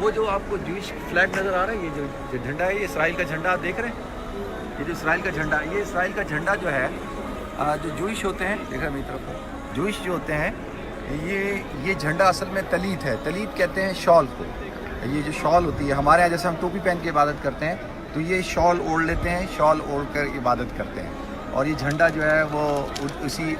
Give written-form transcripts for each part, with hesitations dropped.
وہ جو آپ کو جوئش فلیگ نظر آ رہا ہے، یہ جو جھنڈا ہے، یہ اسرائیل کا جھنڈا آپ دیکھ رہے ہیں، یہ جو اسرائیل کا جھنڈا، یہ اسرائیل کا جھنڈا جو ہے جو جوئش ہوتے ہیں، دیکھ رہے ہیں میری طرف، جوئش جو ہوتے ہیں یہ جھنڈا اصل میں تلیت ہے، تلیت کہتے ہیں شال کو، یہ جو شال ہوتی ہے ہمارے یہاں جیسے ہم ٹوپی پہن کے عبادت کرتے ہیں تو یہ شال اوڑھ لیتے ہیں، شال اوڑھ کر عبادت کرتے ہیں، اور یہ جھنڈا جو ہے وہ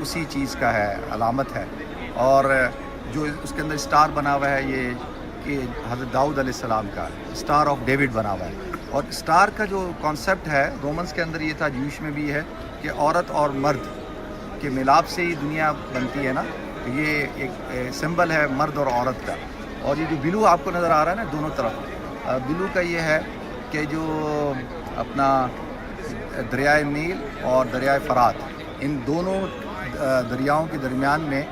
اسی چیز کا ہے، علامت ہے، اور جو اس کے اندر اسٹار بنا ہوا ہے یہ کہ حضرت داؤد علیہ السلام کا اسٹار آف ڈیوڈ بنا ہوا ہے، اور اسٹار کا جو کانسیپٹ ہے رومنس کے اندر یہ تھا، جیوش میں بھی ہے کہ عورت اور مرد کے ملاپ سے ہی دنیا بنتی ہے نا، تو یہ ایک سمبل ہے مرد اور عورت کا، اور یہ جو بلو آپ کو نظر آ رہا ہے نا دونوں طرف، بلو کا یہ ہے کہ جو اپنا دریائے نیل اور دریائے فرات، ان دونوں دریاؤں کے درمیان میں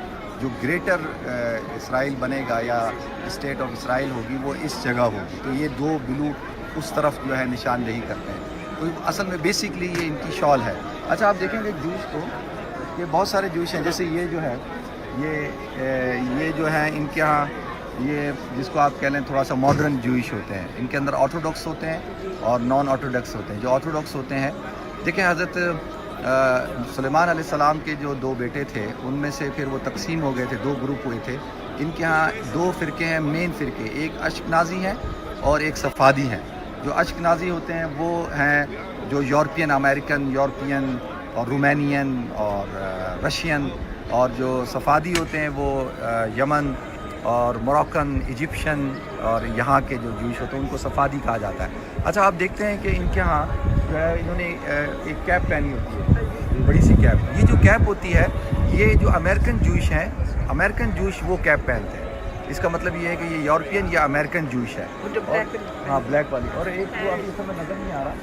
جو گریٹر اسرائیل بنے گا یا اسٹیٹ آف اسرائیل ہوگی وہ اس جگہ ہوگی، تو یہ دو بلو اس طرف جو ہے نشاندہی کرتے ہیں، تو اصل میں بیسکلی یہ ان کی شال ہے۔ اچھا آپ دیکھیں گے جوش کو، یہ بہت سارے جوش ہیں، جیسے یہ جو ہے یہ جو ہے ان کے ہاں یہ جس کو آپ کہہ لیں تھوڑا سا ماڈرن جوئش ہوتے ہیں، ان کے اندر آرتھوڈاکس ہوتے ہیں اور نان آرتھوڈاکس ہوتے ہیں۔ جو آرتھوڈاکس ہوتے ہیں، دیکھیں حضرت سلیمان علیہ السلام کے جو دو بیٹے تھے ان میں سے پھر وہ تقسیم ہو گئے تھے، دو گروپ ہوئے تھے، ان کے ہاں دو فرقے ہیں، مین فرقے، ایک اشکنازی ہیں اور ایک صفادی ہیں۔ جو اشکنازی ہوتے ہیں وہ ہیں جو یورپین امریکن، یورپین اور رومینین اور رشین، اور جو صفادی ہوتے ہیں وہ یمن اور موراکن، ایجپشن اور یہاں کے جو جوش ہوتے ہیں ان کو صفادی کہا جاتا ہے۔ اچھا آپ دیکھتے ہیں کہ ان کے ہاں جو ہے انہوں نے ایک کیپ پہنی ہوتی ہے، بڑی سی کیپ، یہ جو کیپ ہوتی ہے یہ جو امریکن جوش ہیں، امریکن جوش وہ کیپ پہنتے ہیں، اس کا مطلب یہ ہے کہ یہ یورپین یا امریکن جوش ہے، ہاں بلیک والی، اور ایک جو ابھی اس میں نظر نہیں آ رہا،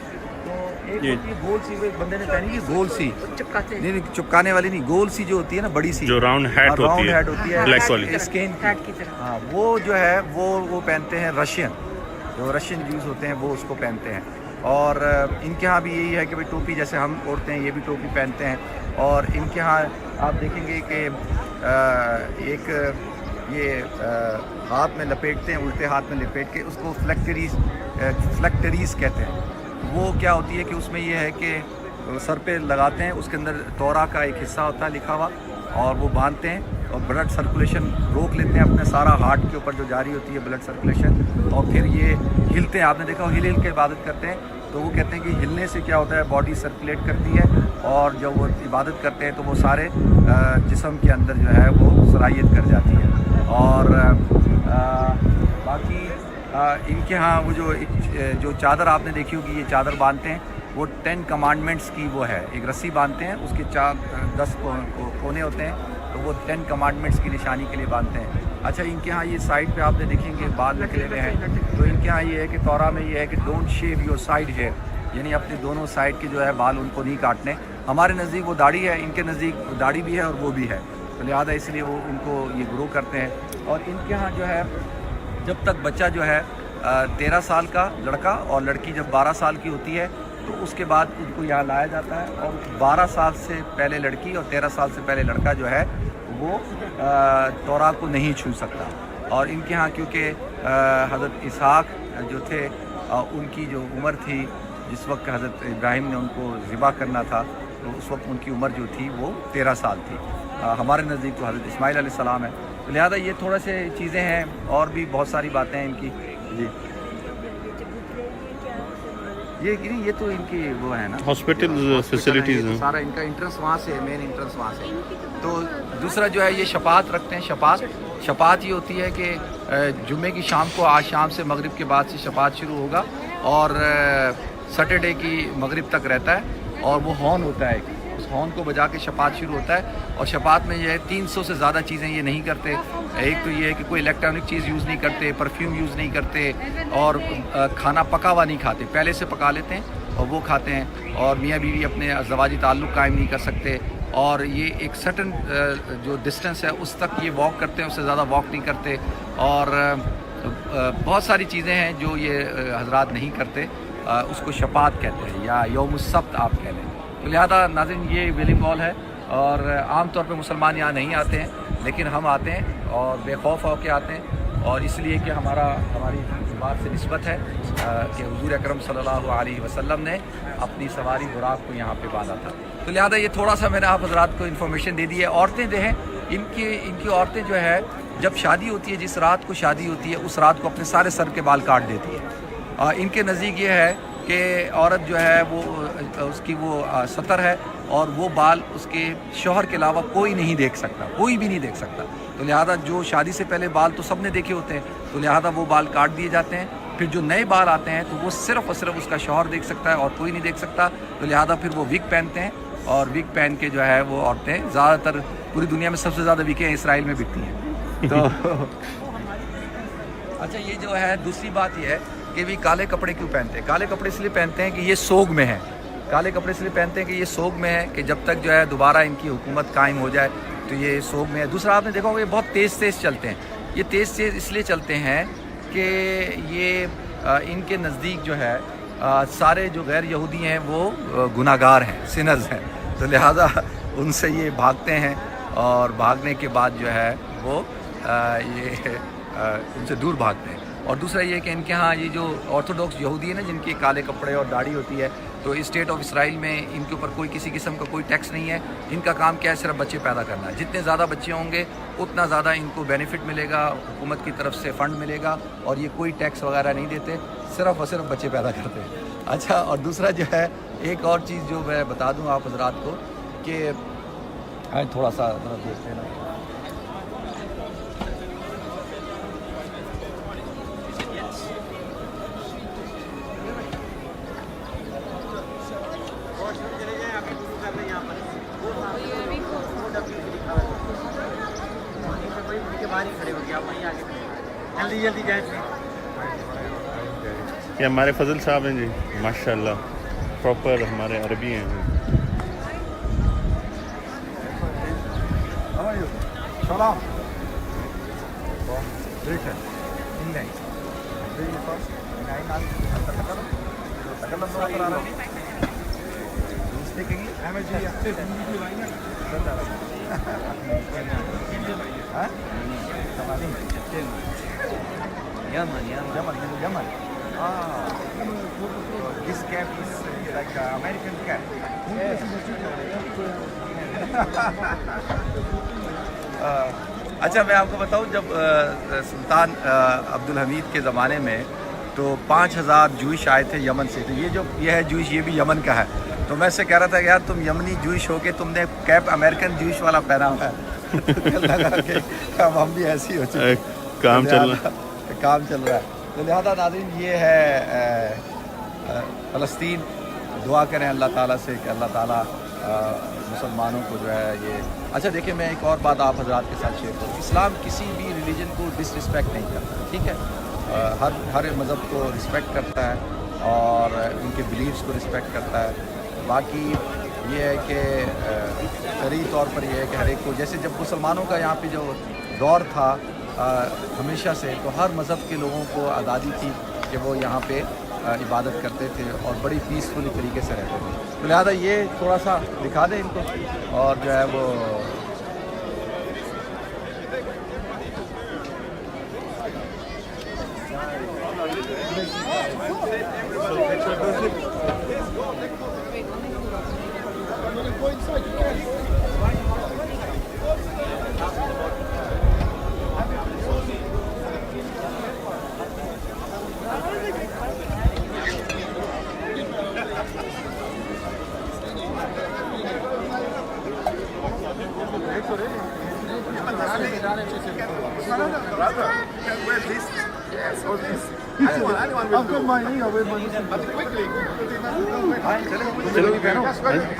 تو ایک ہوتی ہے گول سی، وہ ایک بندے نے پہنی ہے گول سی، نہیں چپکانے والی نہیں، گول سی جو ہوتی ہے نا، بڑی سی جو راؤنڈ ہیٹ ہوتی ہے بلیک والی، اسکین کی، ہاں وہ جو ہے وہ پہنتے ہیں رشین، جو رشین جوز ہوتے ہیں وہ اس کو پہنتے ہیں، اور ان کے ہاں بھی یہی ہے کہ بھائی ٹوپی جیسے ہم اوڑھتے ہیں یہ بھی ٹوپی پہنتے ہیں، اور ان کے ہاں آپ دیکھیں گے کہ ایک یہ ہاتھ میں لپیٹتے ہیں، الٹے ہاتھ میں لپیٹ کے، اس کو فلیکٹریز کہتے ہیں۔ وہ کیا ہوتی ہے کہ اس میں یہ ہے کہ سر پہ لگاتے ہیں، اس کے اندر تورا کا ایک حصہ ہوتا ہے لکھا ہوا، اور وہ باندھتے ہیں اور بلڈ سرکولیشن روک لیتے ہیں اپنے سارا ہارٹ کے اوپر جو جاری ہوتی ہے بلڈ سرکولیشن، اور پھر یہ ہلتے ہیں، آپ نے دیکھا وہ ہل کے عبادت کرتے ہیں، تو وہ کہتے ہیں کہ ہلنے سے کیا ہوتا ہے باڈی سرکولیٹ کرتی ہے، اور جب وہ عبادت کرتے ہیں تو وہ سارے جسم کے اندر جو ہے وہ صلاحیت کر جاتی ہے۔ اور باقی ان کے ہاں وہ جو چادر آپ نے دیکھی ہوگی، یہ چادر باندھتے ہیں، وہ 10 کمانڈمنٹس کی وہ ہے، ایک رسی باندھتے ہیں، اس کے 10 کونے ہوتے ہیں، تو وہ 10 کمانڈمنٹس کی نشانی کے لیے باندھتے ہیں۔ اچھا ان کے ہاں یہ سائڈ پہ آپ نے دیکھیں گے بال نکلے ہوئے ہیں، تو ان کے ہاں یہ ہے کہ تورا میں یہ ہے کہ don't shave your side hair, یعنی اپنے دونوں سائڈ کے جو ہے بال ان کو نہیں کاٹنے۔ ہمارے نزدیک وہ داڑھی ہے، ان کے نزدیک داڑھی بھی ہے اور وہ بھی ہے، تو لہٰذا اس لیے وہ ان کو یہ گرو کرتے ہیں۔ اور ان کے ہاں جو ہے جب تک بچہ جو ہے 13 سال کا لڑکا اور لڑکی جب 12 سال کی ہوتی ہے تو اس کے بعد ان کو یہاں لایا جاتا ہے، اور 12 سال سے پہلے لڑکی اور 13 سال سے پہلے لڑکا جو ہے وہ تورا کو نہیں چھو سکتا۔ اور ان کے ہاں کیونکہ حضرت اسحاق جو تھے ان کی جو عمر تھی جس وقت حضرت ابراہیم نے ان کو ذبح کرنا تھا، تو اس وقت ان کی عمر جو تھی وہ 13 سال تھی، ہمارے نزدیک تو حضرت اسماعیل علیہ السلام ہے، تو لہٰذا یہ تھوڑا سے چیزیں ہیں، اور بھی بہت ساری باتیں ہیں ان کی۔ جی یہ تو ان کی وہ ہے نا ہاسپٹل فیسلٹیز ہیں، سارا ان کا انٹرنس وہاں سے ہے، مین انٹرنس وہاں سے۔ تو دوسرا جو ہے یہ شفاعت رکھتے ہیں، شفاعت یہ ہوتی ہے کہ جمعے کی شام کو، آج شام سے مغرب کے بعد سے شفاعت شروع ہوگا، اور سیٹرڈے کی مغرب تک رہتا ہے، اور وہ ہارن ہوتا ہے، اس ہارن کو بجا کے شفاعت شروع ہوتا ہے، اور شفاعت میں یہ ہے 300 سے زیادہ چیزیں یہ نہیں کرتے۔ ایک تو یہ ہے کہ کوئی الیکٹرانک چیز یوز نہیں کرتے، پرفیوم یوز نہیں کرتے، اور کھانا پکا ہوا نہیں کھاتے، پہلے سے پکا لیتے ہیں اور وہ کھاتے ہیں، اور میاں بیوی اپنے ازدواجی تعلق قائم نہیں کر سکتے، اور یہ ایک سرٹن جو ڈسٹنس ہے اس تک یہ واک کرتے ہیں، اس سے زیادہ واک نہیں کرتے، اور بہت ساری چیزیں ہیں جو یہ حضرات نہیں کرتے، اس کو شفاعت کہتے ہیں یا یوم السبت آپ کہہ لیں۔ تو لہذا ناظرین یہ ویلنگ وال ہے، اور عام طور پہ مسلمان یہاں نہیں آتے ہیں، لیکن ہم آتے ہیں اور بے خوف ہو کے آتے ہیں، اور اس لیے کہ ہماری اس بات سے نسبت ہے کہ حضور اکرم صلی اللہ علیہ وسلم نے اپنی سواری براق کو یہاں پہ باندھا تھا. تو لہٰذا یہ تھوڑا سا میں نے آپ حضرات کو انفارمیشن دے دی ہے. عورتیں جو ہیں ان کی عورتیں جو ہے جب شادی ہوتی ہے، جس رات کو شادی ہوتی ہے اس رات کو اپنے سارے سر کے بال کاٹ دیتی ہے. ان کے نزدیک یہ ہے کہ عورت جو ہے وہ اس کی وہ ستر ہے اور وہ بال اس کے شوہر کے علاوہ کوئی نہیں دیکھ سکتا، کوئی بھی نہیں دیکھ سکتا. تو لہٰذا جو شادی سے پہلے بال تو سب نے دیکھے ہوتے ہیں، تو لہٰذا وہ بال کاٹ دیے جاتے ہیں. پھر جو نئے بال آتے ہیں تو وہ صرف اور صرف اس کا شوہر دیکھ سکتا ہے اور کوئی نہیں دیکھ سکتا. تو لہٰذا پھر وہ وگ پہنتے ہیں اور وگ پہن کے جو ہے وہ عورتیں زیادہ تر پوری دنیا میں سب سے زیادہ وگیں اسرائیل میں بکتی ہیں. تو اچھا یہ جو ہے دوسری بات یہ ہے کہ بھی کالے کپڑے کیوں پہنتے ہیں؟ کالے کپڑے اس لیے پہنتے ہیں کہ یہ سوگ میں ہے. کالے کپڑے اس لیے پہنتے ہیں کہ یہ سوگ میں ہے کہ جب تک جو ہے دوبارہ ان کی حکومت قائم ہو جائے تو یہ سوگ میں ہے. دوسرا آپ نے دیکھا ہوگا یہ بہت تیز چلتے ہیں. یہ تیز اس لیے چلتے ہیں کہ یہ ان کے نزدیک جو ہے سارے جو غیر یہودی ہیں وہ گناہ گار ہیں، سنرز ہیں. تو لہٰذا ان سے یہ بھاگتے ہیں اور بھاگنے کے بعد جو ہے وہ یہ ان سے دور بھاگتے ہیں. اور دوسرا یہ کہ ان کے ہاں یہ جو آرتھوڈاکس یہودی ہیں نا جن کے کالے کپڑے اور داڑھی ہوتی ہے، تو اسٹیٹ آف اسرائیل میں ان کے اوپر کوئی کسی قسم کا کوئی ٹیکس نہیں ہے. ان کا کام کیا ہے؟ صرف بچے پیدا کرنا ہے. جتنے زیادہ بچے ہوں گے اتنا زیادہ ان کو بینیفٹ ملے گا، حکومت کی طرف سے فنڈ ملے گا. اور یہ کوئی ٹیکس وغیرہ نہیں دیتے، صرف اور صرف بچے پیدا کرتے ہیں. اچھا اور دوسرا جو ہے ایک اور چیز جو میں بتا دوں آپ حضرات کو کہ تھوڑا سا دیکھتے ہیں. یہ ہمارے فضل صاحب ہیں جی، ماشاءاللہ پراپر ہمارے عربی ہیں. سلام. Yemen. This cap is like American cap. اچھا میں آپ کو بتاؤں جب سلطان عبدالحمید کے زمانے میں تو 5000 جوئش آئے تھے یمن سے. تو یہ ہے جوئش، یہ بھی یمن کا ہے. تو میں اس سے کہہ رہا تھا کہ یار تم یمنی جوئش ہو کے تم نے کیپ امریکن جوئش والا پہنا ہوا ہے. ہم بھی ایسی ہو چکے، کام چل رہا ہے. تو لہٰذا ناظرین یہ ہے فلسطین. دعا کریں اللہ تعالیٰ سے کہ اللہ تعالیٰ مسلمانوں کو جو ہے یہ. اچھا دیکھیں میں ایک اور بات آپ حضرات کے ساتھ شیئر کروں. اسلام کسی بھی ریلیجن کو ڈس رسپیکٹ نہیں کرتا، ٹھیک ہے. ہر مذہب کو رسپیکٹ کرتا ہے اور ان کے بلیفس کو رسپیکٹ کرتا ہے. باقی یہ ہے کہ شرعی طور پر یہ ہے کہ ہر ایک کو، جیسے جب مسلمانوں کا یہاں پہ جو دور تھا ہمیشہ سے، تو ہر مذہب کے لوگوں کو آزادی تھی کہ وہ یہاں پہ عبادت کرتے تھے اور بڑی پیسفلی طریقے سے رہتے تھے. تو لہٰذا یہ تھوڑا سا دکھا دیں ان کو اور جو ہے وہ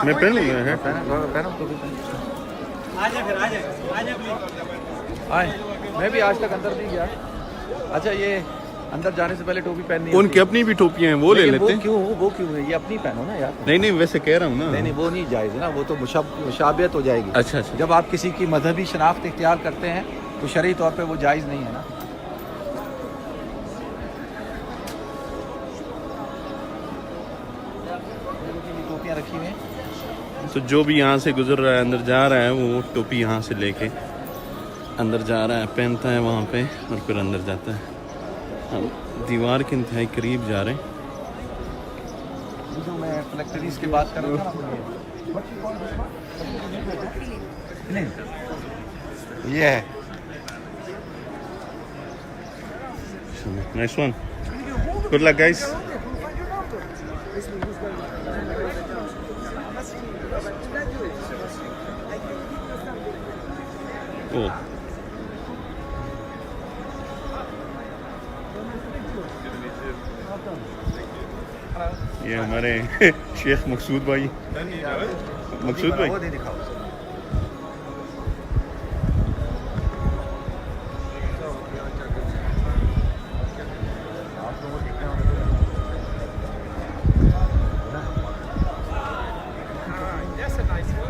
میں پہن لوں گا. میں بھی آج تک اندر نہیں گیا. اچھا یہ اندر جانے سے پہلے ٹوپی پہننی ان کی اپنی بھی ٹوپیاں ہیں، وہ لے لیتے ہیں. وہ کیوں ہے؟ یہ اپنی پہنو نا یار. نہیں ویسے کہہ رہا ہوں نا. نہیں وہ نہیں جائز ہے نا، وہ تو مشابہت ہو جائے گی. اچھا جب آپ کسی کی مذہبی شناخت اختیار کرتے ہیں تو شرعی طور پہ وہ جائز نہیں ہے نا. ٹوپیاں رکھی ہوئی ہیں تو جو بھی یہاں سے گزر رہا ہے اندر جا رہا ہے وہ ٹوپی یہاں سے لے کے اندر جا رہا ہے, پہنتا ہے وہاں پہ اور پھر اندر جاتا ہے. ہم دیوار کے انتہائی قریب جا رہے ہیں. جو میں فلیکٹریز کی بات کر رہا تھا نا, یہ ہے. Nice one. Good luck, guys. Cool. یہ ہمارے شیخ مقصود بھائی. مقصود بھائی, وہ نہیں دکھاؤ.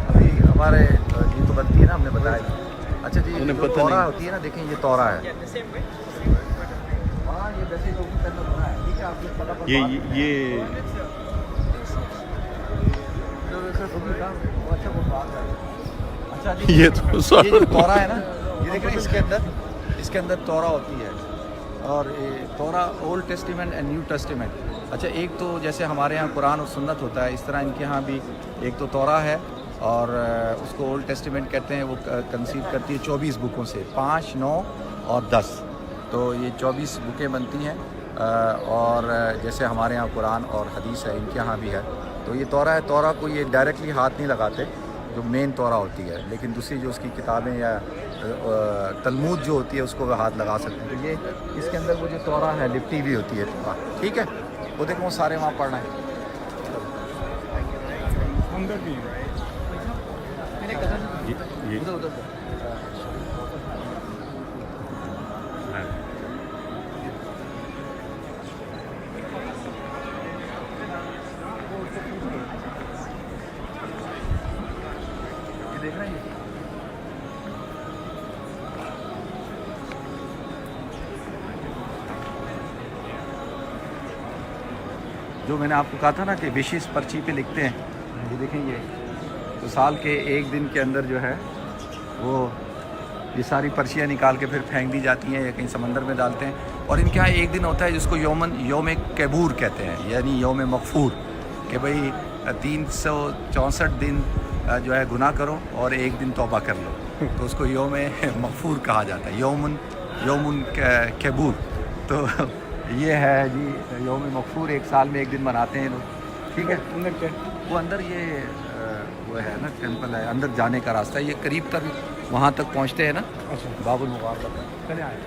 ابھی ہمارے یہ تو بنتی ہے نا, ہم نے بتایا. اچھا جی, انہیں جو پتہ تورا نہیں. ہوتی ہے نا, دیکھیں یہ تورا ہے. ہاں, یہ ویسے لوگوں کے اندر بنا ہے. ٹھیک ہے, آپ کو پتہ پر یہ اچھا جی, یہ تو یہ جو تورا ہے نا, یہ دیکھ رہے ہیں اس کے اندر تورا ہوتی ہے. اور یہ Torah Old Testament and New Testament. اچھا, ایک تو جیسے ہمارے یہاں قرآن اور سنت ہوتا ہے, اس طرح ان کے یہاں بھی ایک تو تورا ہے, اور اس کو اولڈ ٹیسٹیمنٹ کہتے ہیں. وہ کنسیو کرتی ہے 24 بکوں سے, 5, 9 اور 10. تو یہ 24 بکیں بنتی ہیں. اور جیسے ہمارے یہاں قرآن اور حدیث ہے, ان کے یہاں بھی ہے. تو یہ تورا ہے. تورا کو یہ ڈائریکٹلی ہاتھ نہیں لگاتے, جو مین تورا ہوتی ہے. لیکن دوسری جو اس کی کتابیں یا تلمود جو ہوتی ہے, اس کو وہ ہاتھ لگا سکتے ہیں. تو یہ اس کے اندر وہ جو تورا ہے لپٹی ہوئی ہوتی ہے تورا. ٹھیک ہے, وہ دیکھو وہ سارے وہاں پڑھ رہے ہیں. ادھر ادھر دیکھ رہے ہیں. جو میں نے آپ کو کہا تھا نا کہ وشز پرچی پہ لکھتے ہیں, یہ دیکھیں یہ تو سال کے ایک دن کے اندر جو ہے وہ یہ ساری پرچیاں نکال کے پھر پھینک دی جاتی ہیں یا کہیں سمندر میں ڈالتے ہیں. اور ان کے یہاں ایک دن ہوتا ہے جس کو یوم کیبور کہتے ہیں, یعنی یوم مغفور, کہ بھئی 364 دن جو ہے گناہ کرو اور ایک دن توبہ کر لو, تو اس کو یوم مغفور کہا جاتا ہے, یوم کیبور. تو یہ ہے جی یوم مغفور, ایک سال میں ایک دن مناتے ہیں لوگ. ٹھیک ہے, وہ اندر یہ وہ ہے نا ٹیمپل ہے, اندر جانے کا راستہ ہے. یہ قریب تک وہاں تک پہنچتے ہیں نا, باب المغاربہ تک. چلے آئے.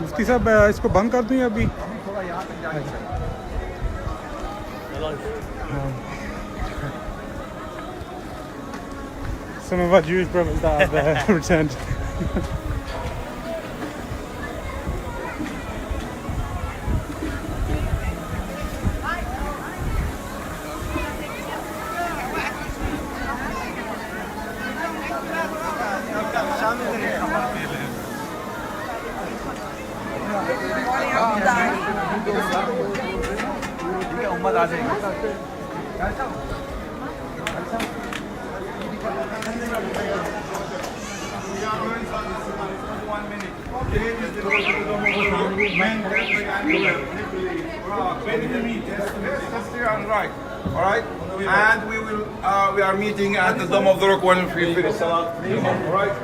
مفتی صاحب اس کو بند کر دوں یا ابھی تھوڑا یہاں تک جانے چاہیے. Some of our Jewish brothers that have returned. امت آ جائے گی. All right, and we are meeting at the Dome of the Rock when we finish Salat. All right.